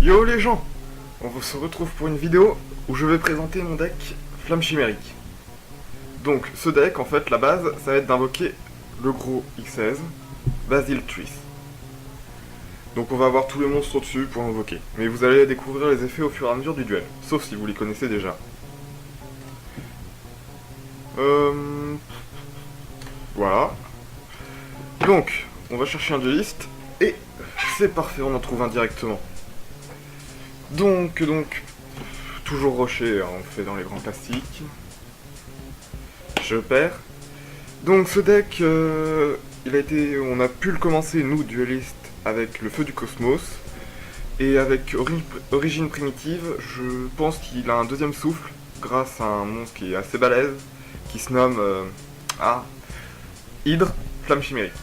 Yo les gens, on se retrouve pour une vidéo où je vais présenter mon deck Flamme Chimérique. Donc ce deck, en fait, la base, ça va être d'invoquer le gros X16, Basil Truth. Donc on va avoir tous les monstres au-dessus pour invoquer. Mais vous allez découvrir les effets au fur et à mesure du duel, sauf si vous les connaissez déjà. Voilà. Donc, on va chercher un dueliste, et c'est parfait, on en trouve un directement. Donc, toujours rocher, hein, on le fait dans les grands classiques. Je perds. Donc ce deck, on a pu le commencer, nous, duelistes, avec le feu du cosmos. Et avec origine primitive, je pense qu'il a un deuxième souffle, grâce à un monstre qui est assez balèze, qui se nomme Hydre, Flamme Chimérique.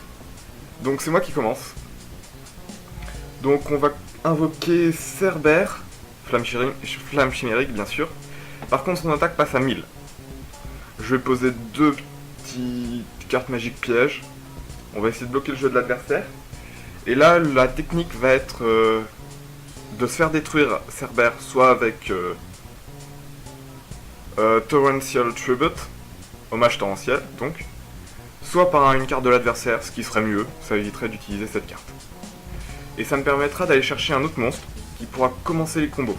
Donc c'est moi qui commence. Donc on va invoquer Cerbère, Flamme Chimérique bien sûr. Par contre son attaque passe à 1000. Je vais poser deux petites cartes magiques pièges. On va essayer de bloquer le jeu de l'adversaire. Et là la technique va être de se faire détruire Cerbère soit avec Torrential Tribute, hommage torrentiel donc, soit par une carte de l'adversaire, ce qui serait mieux, ça éviterait d'utiliser cette carte. Et ça me permettra d'aller chercher un autre monstre qui pourra commencer les combos.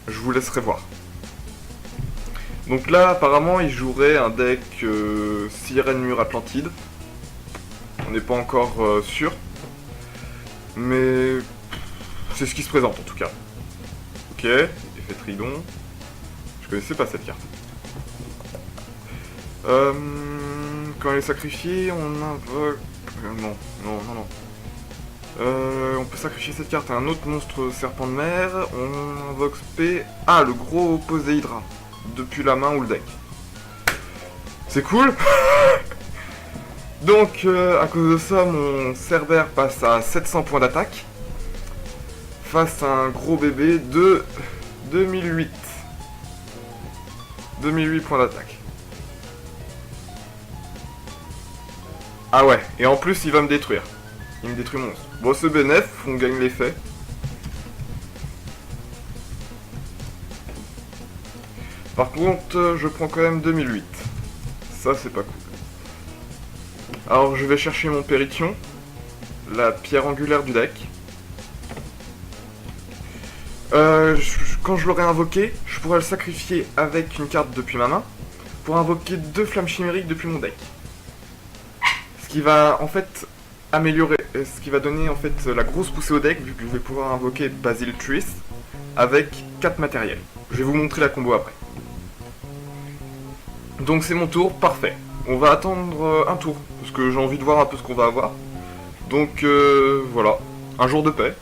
Je vous laisserai voir. Donc là, apparemment, il jouerait un deck Sirène Mur Atlantide. On n'est pas encore sûr. Mais c'est ce qui se présente en tout cas. Ok, effet Tridon. Je connaissais pas cette carte. Quand elle est sacrifiée, on invoque... non. On peut sacrifier cette carte à un autre monstre serpent de mer. On invoque spé... Ah, le gros Poséidra. Depuis la main ou le deck. C'est cool. Donc, à cause de ça, mon Cerbère passe à 700 points d'attaque. Face à un gros bébé de 2008. 2008 points d'attaque. Ah ouais, et en plus, il va me détruire. Il me détruit mon monstre. Bon, ce bénéf, on gagne l'effet. Par contre, je prends quand même 2008. Ça, c'est pas cool. Alors, je vais chercher mon Pérition, la pierre angulaire du deck. Quand je l'aurai invoqué, je pourrai le sacrifier avec une carte depuis ma main pour invoquer deux flammes chimériques depuis mon deck. Ce qui va en fait améliorer, ce qui va donner en fait la grosse poussée au deck vu que je vais pouvoir invoquer Basil Truth avec 4 matériels. Je vais vous montrer la combo après. Donc c'est mon tour, parfait. On va attendre un tour parce que j'ai envie de voir un peu ce qu'on va avoir. Donc voilà, un jour de paix.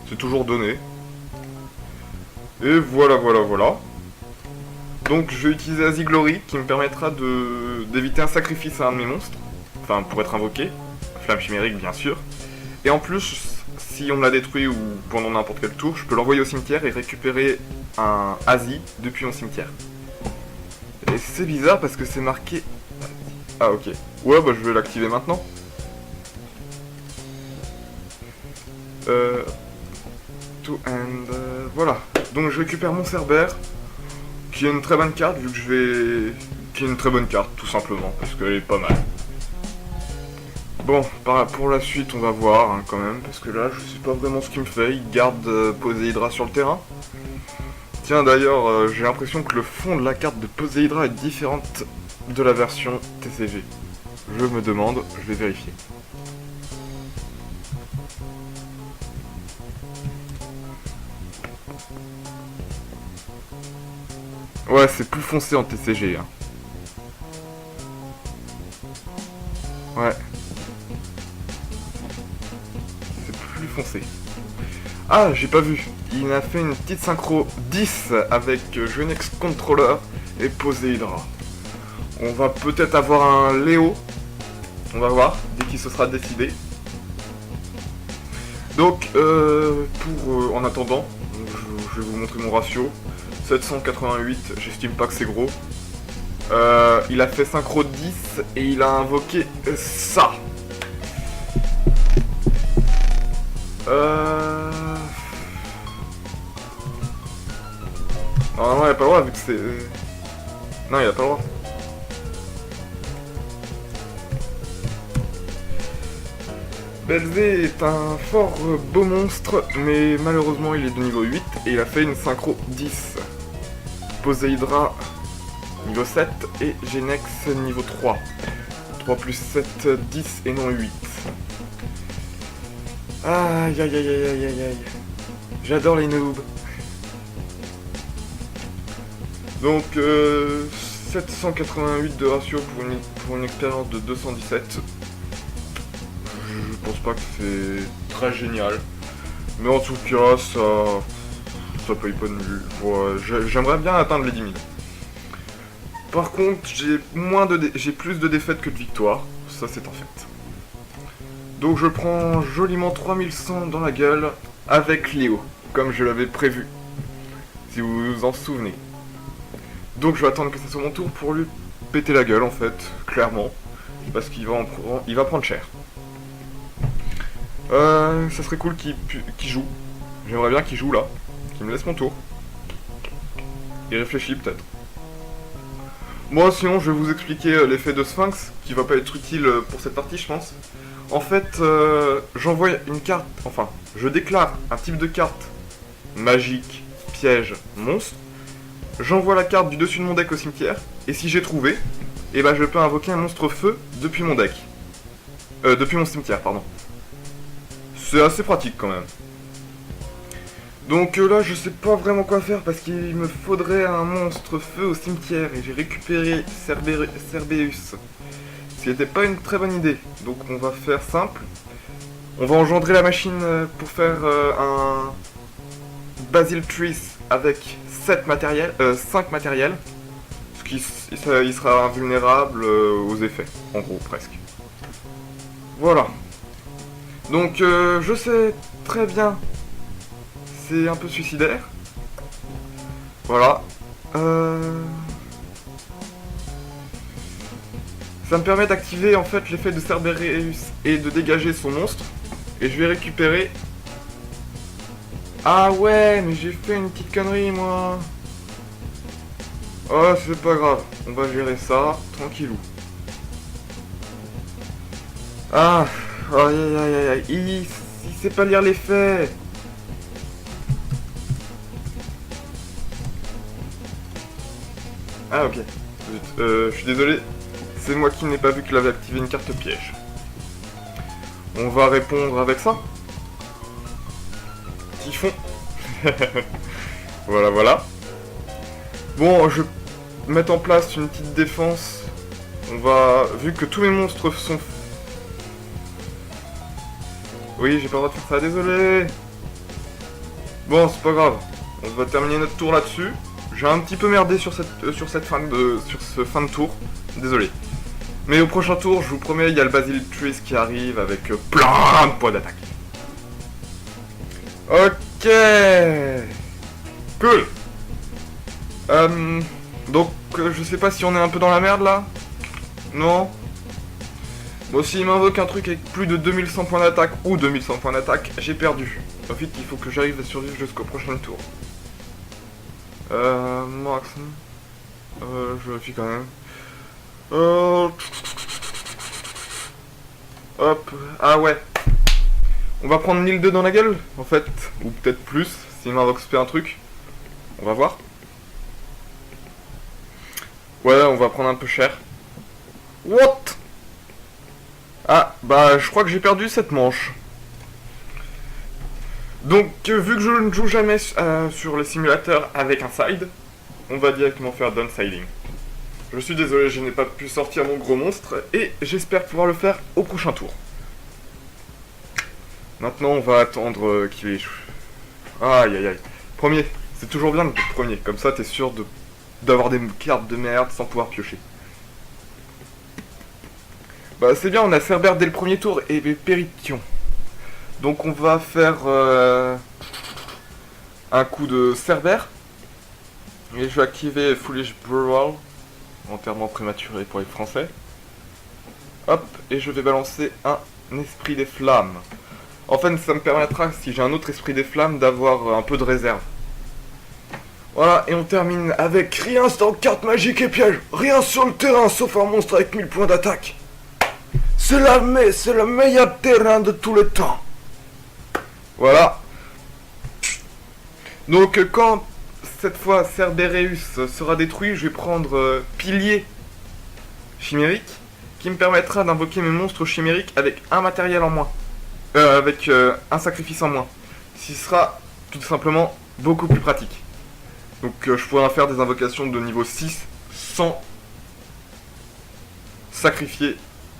C'est toujours donné. Et voilà. Donc je vais utiliser Aziglory qui me permettra d'éviter un sacrifice à un de mes monstres. Enfin pour être invoqué. Flamme chimérique bien sûr. Et en plus, si on me l'a détruit ou pendant n'importe quel tour, je peux l'envoyer au cimetière et récupérer un Asi depuis mon cimetière. Et c'est bizarre parce que c'est marqué... Ah ok. Ouais bah je vais l'activer maintenant. Voilà. Donc je récupère mon Cerbère, qui est une très bonne carte, vu que je vais... Qui est une très bonne carte, tout simplement, parce qu'elle est pas mal. Bon, pour la suite, on va voir, hein, quand même, parce que là, je sais pas vraiment ce qu'il me fait. Il garde Poséidra sur le terrain. Tiens, d'ailleurs, j'ai l'impression que le fond de la carte de Poséidra est différente de la version TCG. Je me demande, je vais vérifier. Ouais, c'est plus foncé en TCG. Hein. Ouais. C'est plus foncé. Ah, j'ai pas vu. Il a fait une petite synchro 10 avec Genex Controller et Poséidra. On va peut-être avoir un Léo. On va voir, dès qu'il se sera décidé. Donc, en attendant, je vais vous montrer mon ratio. 788, j'estime pas que c'est gros. Il a fait synchro 10 et il a invoqué ça. Normalement, il a pas le droit vu que c'est... Non, il a pas le droit. Belzé est un fort beau monstre, mais malheureusement il est de niveau 8 et il a fait une synchro 10. Poséidra niveau 7 et Genex niveau 3. 3 plus 7, 10 et non 8. Aïe aïe aïe aïe aïe aïe aïe. J'adore les noobs. Donc 788 de ratio pour une expérience de 217. Je pense pas que c'est très génial. Mais en tout cas, ça paye pas de nul. Ouais, j'aimerais bien atteindre les 10 000. Par contre, j'ai plus de défaites que de victoires. Ça, c'est un fait. Donc je prends joliment 3100 dans la gueule avec Léo, comme je l'avais prévu. Si vous vous en souvenez. Donc je vais attendre que ça soit mon tour pour lui péter la gueule, en fait, clairement. Parce qu'il va prendre cher. Ça serait cool qu'il joue. J'aimerais bien qu'il joue là. Qu'il me laisse mon tour. Il réfléchit peut-être. Moi sinon je vais vous expliquer l'effet de Sphinx, qui va pas être utile pour cette partie je pense. En fait, j'envoie une carte, enfin, je déclare un type de carte magique, piège, monstre. J'envoie la carte du dessus de mon deck au cimetière, et si j'ai trouvé, et ben je peux invoquer un monstre feu depuis mon deck. Depuis mon cimetière, pardon. C'est assez pratique quand même. Donc là, je sais pas vraiment quoi faire parce qu'il me faudrait un monstre feu au cimetière et j'ai récupéré Cerberus. Ce qui n'était pas une très bonne idée. Donc on va faire simple. On va engendrer la machine pour faire un Basil Trees avec 5 matériels. Ce qui il sera invulnérable aux effets, en gros presque. Voilà. Donc je sais très bien. C'est un peu suicidaire. Voilà. Ça me permet d'activer en fait l'effet de Cerberus et de dégager son monstre. Et je vais récupérer... Ah ouais, mais j'ai fait une petite connerie moi. Oh, c'est pas grave. On va gérer ça tranquillou. Ah, aïe aïe aïe aïe. Il sait pas lire les faits. Ah ok. Je suis désolé. C'est moi qui n'ai pas vu qu'il avait activé une carte piège. On va répondre avec ça. Typhon. Voilà, voilà. Bon, je vais mettre en place une petite défense. On va... Vu que tous mes monstres sont... Oui, j'ai pas le droit de faire ça, désolé. Bon, c'est pas grave. On va terminer notre tour là-dessus. J'ai un petit peu merdé sur ce fin de tour. Désolé. Mais au prochain tour, je vous promets, il y a le Basil Trees qui arrive avec plein de points d'attaque. Ok. Cool. Donc, je sais pas si on est un peu dans la merde là. Non. Bon, s'il m'invoque un truc avec plus de 2100 points d'attaque ou 2100 points d'attaque, j'ai perdu. Ensuite, il faut que j'arrive à survivre jusqu'au prochain tour. Max. Je vérifie quand même. Hop. Ah ouais. On va prendre 1002 dans la gueule, en fait. Ou peut-être plus, s'il m'invoque un truc. On va voir. Ouais, on va prendre un peu cher. What? Ah, bah, je crois que j'ai perdu cette manche. Donc, vu que je ne joue jamais sur le simulateur avec un side, on va directement faire downsizing. Je suis désolé, je n'ai pas pu sortir mon gros monstre, et j'espère pouvoir le faire au prochain tour. Maintenant, on va attendre qu'il échoue. Aïe aïe aïe. Premier, c'est toujours bien d'être premier, comme ça t'es sûr d'avoir des cartes de merde sans pouvoir piocher. Bah c'est bien, on a Cerbère dès le premier tour et Pérition. Donc on va faire un coup de Cerbère. Et je vais activer Foolish Brawl, enterrement prématuré pour les Français. Hop, et je vais balancer un Esprit des Flammes. En fait, ça me permettra, si j'ai un autre Esprit des Flammes, d'avoir un peu de réserve. Voilà, et on termine avec rien sans carte magique et piège. Rien sur le terrain sauf un monstre avec 1000 points d'attaque. C'est le meilleur terrain de tous les temps. Voilà. Donc quand cette fois Cerberus sera détruit, je vais prendre Pilier Chimérique, qui me permettra d'invoquer mes monstres chimériques avec un matériel en moins. Avec un sacrifice en moins. Ce qui sera tout simplement beaucoup plus pratique. Donc je pourrais faire des invocations de niveau 6 sans sacrifier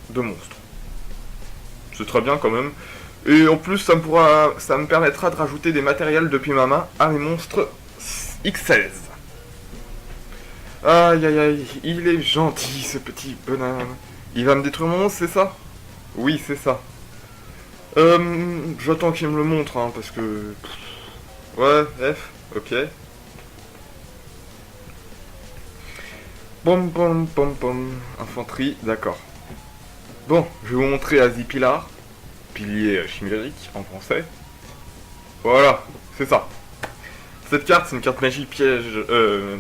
de monstres. C'est très bien quand même. Et en plus ça me permettra de rajouter des matériels depuis ma main à mes monstres X16. Aïe aïe aïe, il est gentil ce petit bonhomme. Il va me détruire mon monstre, c'est ça? Oui, c'est ça. J'attends qu'il me le montre, hein, parce que... Ouais, F, ok. Pom pom pom pom. Infanterie, d'accord. Bon, je vais vous montrer Azipilar. Pilier chimérique en français. Voilà, c'est ça. Cette carte, c'est une carte magie piège,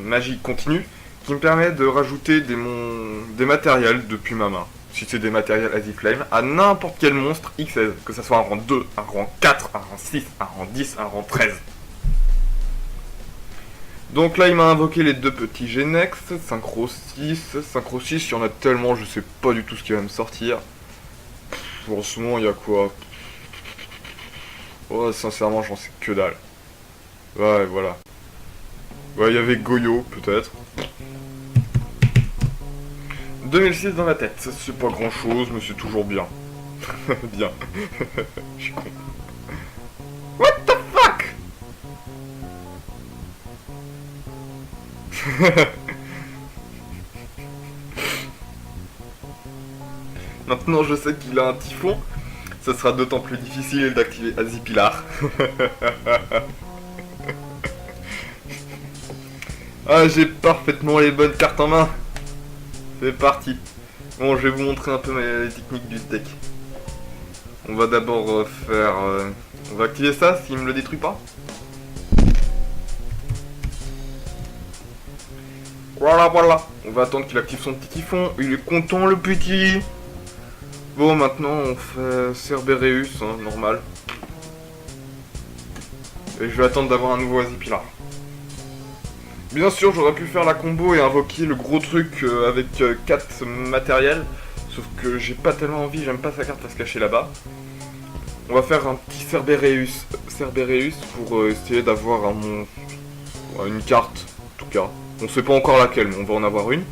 magie continue, qui me permet de rajouter des matériels depuis ma main. Si c'est des matériels Aziflame, à n'importe quel monstre X16, que ça soit un rang 2, un rang 4, un rang 6, un rang 10, un rang 13. Donc là, il m'a invoqué les deux petits Genex, Synchro 6, Synchro 6, il y en a tellement, je sais pas du tout ce qui va me sortir. En ce moment, il y a quoi? Oh, sincèrement, j'en sais que dalle. Ouais, voilà. Ouais, il y avait Goyo, peut-être. 2006 dans la tête, c'est pas grand chose, mais c'est toujours bien. Bien. Je suis con. What the fuck? Maintenant je sais qu'il a un typhon, ça sera d'autant plus difficile d'activer Azipilar. Ah, j'ai parfaitement les bonnes cartes en main. C'est parti. Bon, je vais vous montrer un peu les techniques du deck. On va d'abord faire... on va activer ça s'il me le détruit pas. Voilà, voilà. On va attendre qu'il active son petit typhon. Il est content, le petit. Bon, maintenant, on fait Cerberus, hein, normal. Et je vais attendre d'avoir un nouveau Azipilar. Bien sûr, j'aurais pu faire la combo et invoquer le gros truc avec 4 matériels. Sauf que j'ai pas tellement envie, j'aime pas sa carte à se cacher là-bas. On va faire un petit Cerberus pour essayer d'avoir une carte, en tout cas. On sait pas encore laquelle, mais on va en avoir une.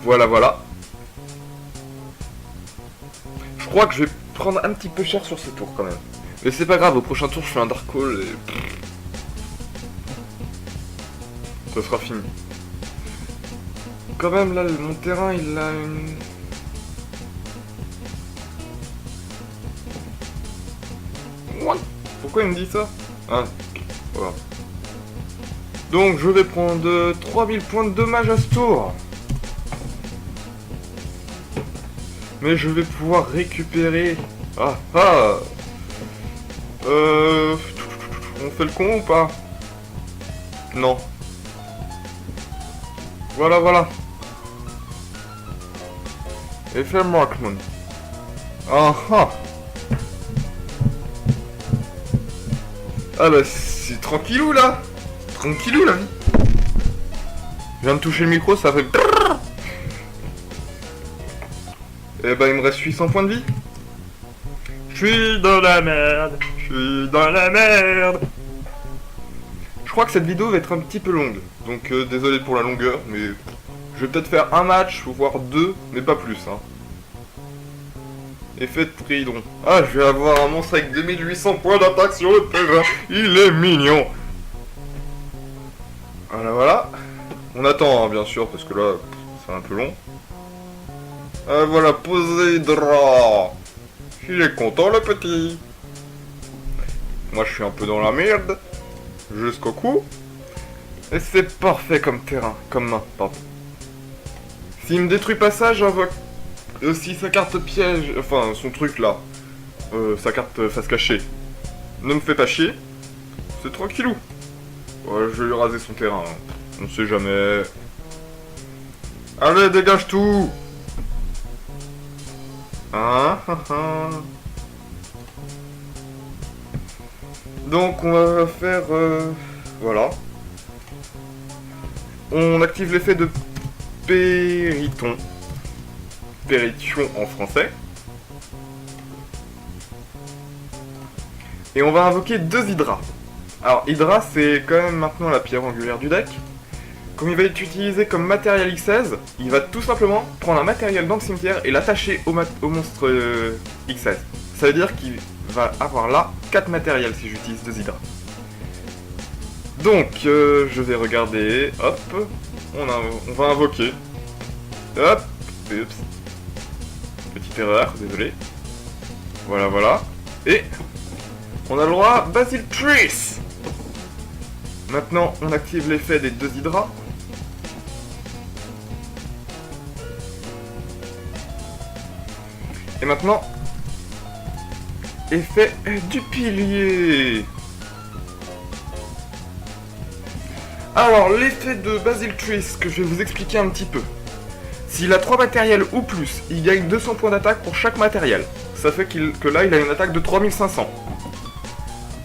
Voilà, voilà. Je crois que je vais prendre un petit peu cher sur ce tour quand même. Mais c'est pas grave, au prochain tour je fais un Dark Hole et... ça sera fini. Quand même là, mon terrain il a une... What? Pourquoi il me dit ça? Ah, voilà. Donc je vais prendre 3000 points de dommage à ce tour. Mais je vais pouvoir récupérer... Ah, ah. On fait le con ou pas? Non. Voilà, voilà. Effet Markman. Ah ah. Ah bah c'est tranquillou là. Tranquillou la vie. Je viens de toucher le micro, ça fait... Et bah il me reste 800 points de vie. Je suis dans la merde. Je suis dans la merde. Je crois que cette vidéo va être un petit peu longue. Donc désolé pour la longueur, mais je vais peut-être faire un match, voire 2, mais pas plus. Hein. Effet de Tridon. Ah, je vais avoir un monstre avec 2800 points d'attaque sur le terrain. Il est mignon. Voilà, voilà. On attend, hein, bien sûr, parce que là, c'est un peu long. Voilà, posé drap. Il est content, le petit. Moi, je suis un peu dans la merde. Jusqu'au cou. Et c'est parfait comme terrain, comme main, pardon. S'il me détruit pas ça, j'invoque aussi sa carte piège, enfin son truc là. Sa carte face cachée. Ne me fais pas chier. C'est tranquillou. Ouais, je vais lui raser son terrain. On sait jamais. Allez, dégage tout. Hein, hein, hein. Donc on va faire... voilà. On active l'effet de Périton. Pérition en français. Et on va invoquer 2 Hydras. Alors Hydra c'est quand même maintenant la pierre angulaire du deck. Comme il va être utilisé comme matériel X16, il va tout simplement prendre un matériel dans le cimetière et l'attacher au monstre X16. Ça veut dire qu'il va avoir là 4 matériels si j'utilise 2 Hydras. Donc je vais regarder, hop, on va invoquer. Hop, oups. Petite erreur, désolé. Voilà, voilà. Et on a le droit Basilitrice. Maintenant, on active l'effet des 2 Hydras. Et maintenant, effet du pilier. Alors, l'effet de Basilitrice que je vais vous expliquer un petit peu. S'il a 3 matériels ou plus, il gagne 200 points d'attaque pour chaque matériel. Ça fait que là, il a une attaque de 3500.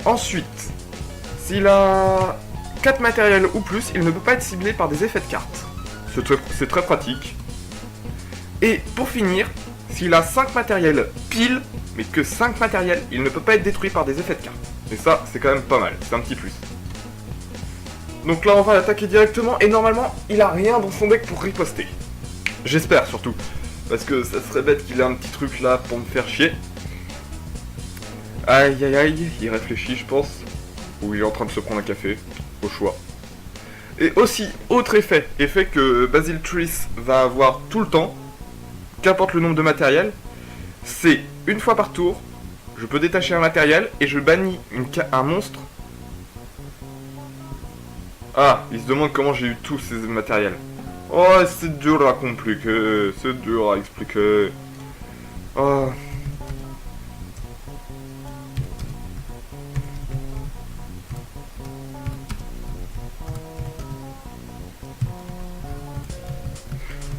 Ensuite, s'il a 4 matériels ou plus, il ne peut pas être ciblé par des effets de cartes. C'est très pratique. Et pour finir, s'il a 5 matériels pile, mais que 5 matériels, il ne peut pas être détruit par des effets de cartes. Et ça, c'est quand même pas mal, c'est un petit plus. Donc là, on va l'attaquer directement, et normalement, il a rien dans son deck pour riposter. J'espère surtout, parce que ça serait bête qu'il ait un petit truc là pour me faire chier. Aïe aïe aïe, il réfléchit je pense. Ou il est en train de se prendre un café, au choix. Et aussi, autre effet que Basilitrice va avoir tout le temps, qu'importe le nombre de matériel, c'est une fois par tour, je peux détacher un matériel et je bannis un monstre. Ah, il se demande comment j'ai eu tous ces matériels. Oh, c'est dur à compliquer, c'est dur à expliquer. Oh.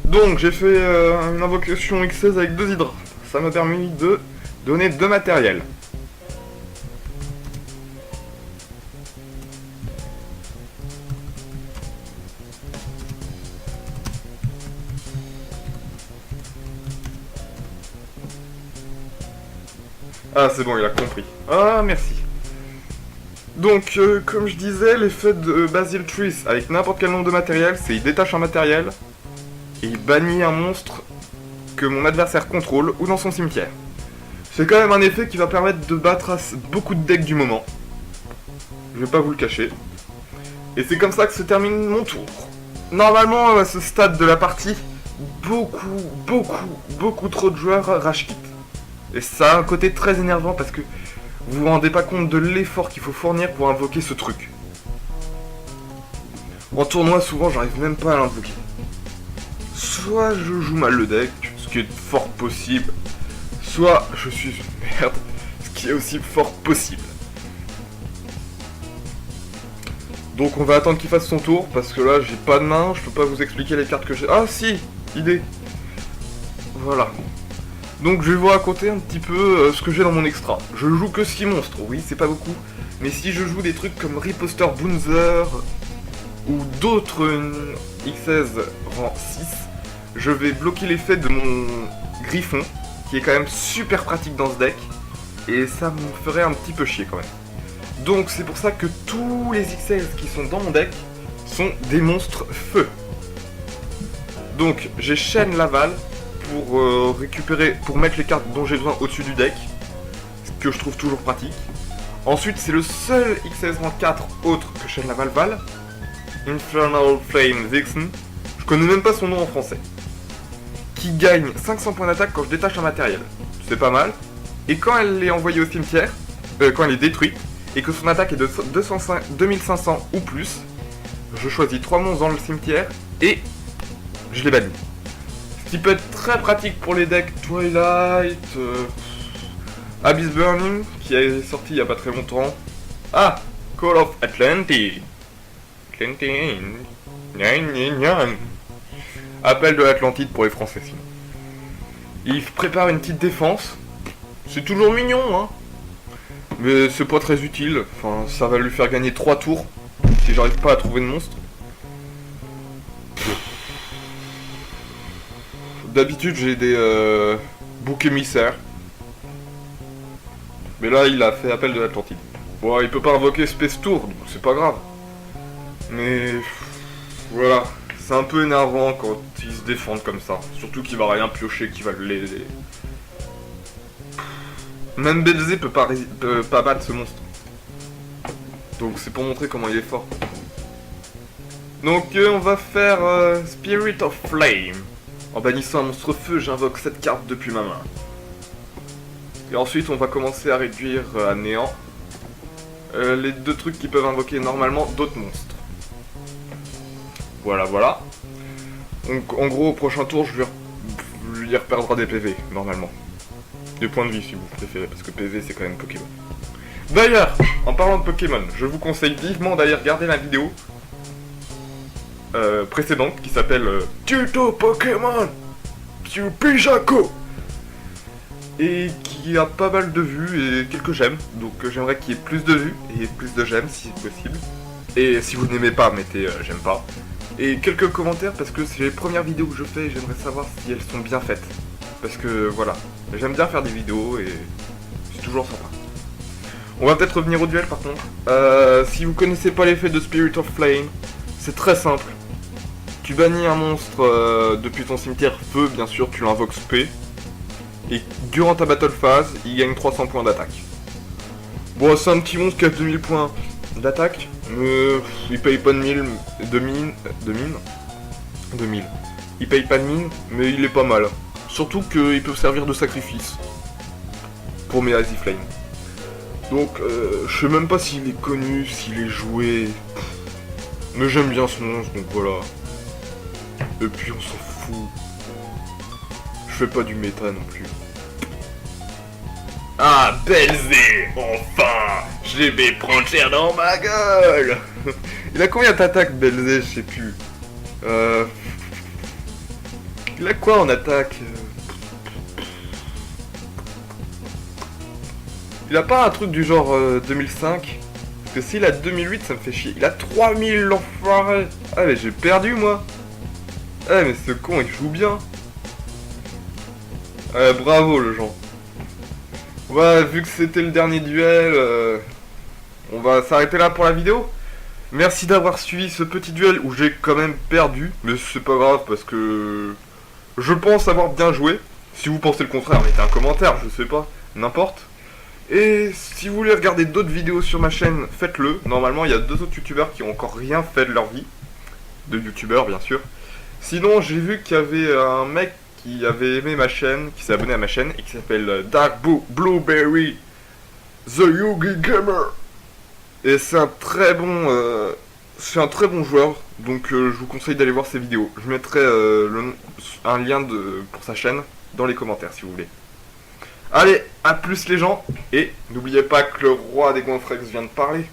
Donc j'ai fait une invocation X16 avec 2 Hydras. Ça m'a permis de donner 2 matériels. Ah c'est bon, il a compris. Ah merci. Donc comme je disais, l'effet de Basilitrice avec n'importe quel nombre de matériel, c'est il détache un matériel et il bannit un monstre que mon adversaire contrôle ou dans son cimetière. C'est quand même un effet qui va permettre de battre beaucoup de decks du moment. Je vais pas vous le cacher. Et c'est comme ça que se termine mon tour. Normalement, à ce stade de la partie, beaucoup trop de joueurs rage quit. Et ça a un côté très énervant parce que vous vous rendez pas compte de l'effort qu'il faut fournir pour invoquer ce truc. En tournoi, souvent, j'arrive même pas à l'invoquer. Soit je joue mal le deck, ce qui est fort possible, soit je suis une merde, ce qui est aussi fort possible. Donc on va attendre qu'il fasse son tour, parce que là j'ai pas de main, je peux pas vous expliquer les cartes que j'ai... Ah si, idée. Voilà. Donc je vais vous raconter un petit peu ce que j'ai dans mon extra. Je joue que 6 monstres, oui c'est pas beaucoup, mais si je joue des trucs comme Riposter Bounzer ou d'autres X16 rang 6, je vais bloquer l'effet de mon Griffon, qui est quand même super pratique dans ce deck, et ça me ferait un petit peu chier quand même. Donc c'est pour ça que tous les X16 qui sont dans mon deck sont des monstres feu. Donc j'ai Chaîne Laval pour récupérer, pour mettre les cartes dont j'ai besoin au-dessus du deck, ce que je trouve toujours pratique. Ensuite c'est le seul X16 rang 4 autre que Chaîne Laval Val, Infernal Flame Vixen, je connais même pas son nom en français, qui gagne 500 points d'attaque quand je détache un matériel. C'est pas mal. Et quand elle est envoyée au cimetière, quand elle est détruite, et que son attaque est de 2500 ou plus, je choisis 3 monstres dans le cimetière et je les bannis. Ce qui peut être très pratique pour les decks Twilight, Abyss Burning, qui est sorti il y a pas très longtemps. Ah, Call of Atlantis. Appel de l'Atlantide pour les Français, sinon. Il prépare une petite défense. C'est toujours mignon, hein. Mais c'est pas très utile. Enfin, ça va lui faire gagner 3 tours si j'arrive pas à trouver de monstre. D'habitude, j'ai des boucs émissaires. Mais là, il a fait appel de l'Atlantide. Bon, il peut pas invoquer Space Tour, donc c'est pas grave. Mais voilà, c'est un peu énervant quand ils se défendent comme ça. Surtout qu'il va rien piocher, qu'il va l'aider. Même Belzé peut pas battre ce monstre. Donc c'est pour montrer comment il est fort. Donc on va faire Spirit of Flame. En bannissant un monstre feu, j'invoque cette carte depuis ma main. Et ensuite on va commencer à réduire à néant les 2 trucs qui peuvent invoquer normalement d'autres monstres. Voilà, voilà. Donc en gros au prochain tour je lui reperdra des PV normalement. Des points de vie si vous préférez, parce que PV c'est quand même Pokémon. D'ailleurs, en parlant de Pokémon, je vous conseille vivement d'aller regarder la vidéo précédente qui s'appelle Tuto Pokémon Pijako et qui a pas mal de vues et quelques j'aime, donc j'aimerais qu'il y ait plus de vues et plus de j'aime si possible. Et si vous n'aimez pas, mettez j'aime pas. Et quelques commentaires parce que c'est les premières vidéos que je fais et j'aimerais savoir si elles sont bien faites. Parce que voilà, j'aime bien faire des vidéos et c'est toujours sympa. On va peut-être revenir au duel par contre. Si vous connaissez pas l'effet de Spirit of Flame, c'est très simple. Tu bannis un monstre depuis ton cimetière feu, bien sûr, tu l'invoques SP. Et durant ta battle phase, il gagne 300 points d'attaque. Bon, c'est un petit monstre qui a 2000 points d'attaque, mais il paye pas de mine. Il paye pas de mine, mais il est pas mal. Surtout qu'il peut servir de sacrifice pour mes Icy Flame. Donc, je sais même pas s'il est connu, s'il est joué. Mais j'aime bien ce monstre, donc voilà. Et puis on s'en fout. Je fais pas du méta non plus. Ah, Belzé, enfin, je vais prendre cher dans ma gueule. Il a combien d'attaques, Belzé? Je sais plus. Il a quoi en attaque? Il a pas un truc du genre 2005? Parce que s'il a 2008, ça me fait chier. Il a 3000, l'enfoiré. Ah mais j'ai perdu moi. Ah mais ce con il joue bien. Bravo le genre. Ouais, vu que c'était le dernier duel, on va s'arrêter là pour la vidéo. Merci d'avoir suivi ce petit duel où j'ai quand même perdu. Mais c'est pas grave parce que je pense avoir bien joué. Si vous pensez le contraire, mettez un commentaire, je sais pas, n'importe. Et si vous voulez regarder d'autres vidéos sur ma chaîne, faites-le. Normalement, il y a 2 autres youtubeurs qui ont encore rien fait de leur vie. De youtubeurs, bien sûr. Sinon, j'ai vu qu'il y avait un mec qui avait aimé ma chaîne, qui s'est abonné à ma chaîne, et qui s'appelle Dark Blueberry The Yugi Gamer. Et c'est un très bon joueur, donc je vous conseille d'aller voir ses vidéos. Je mettrai un lien pour sa chaîne dans les commentaires si vous voulez. Allez, à plus les gens, et n'oubliez pas que le roi des Gonfrex vient de parler.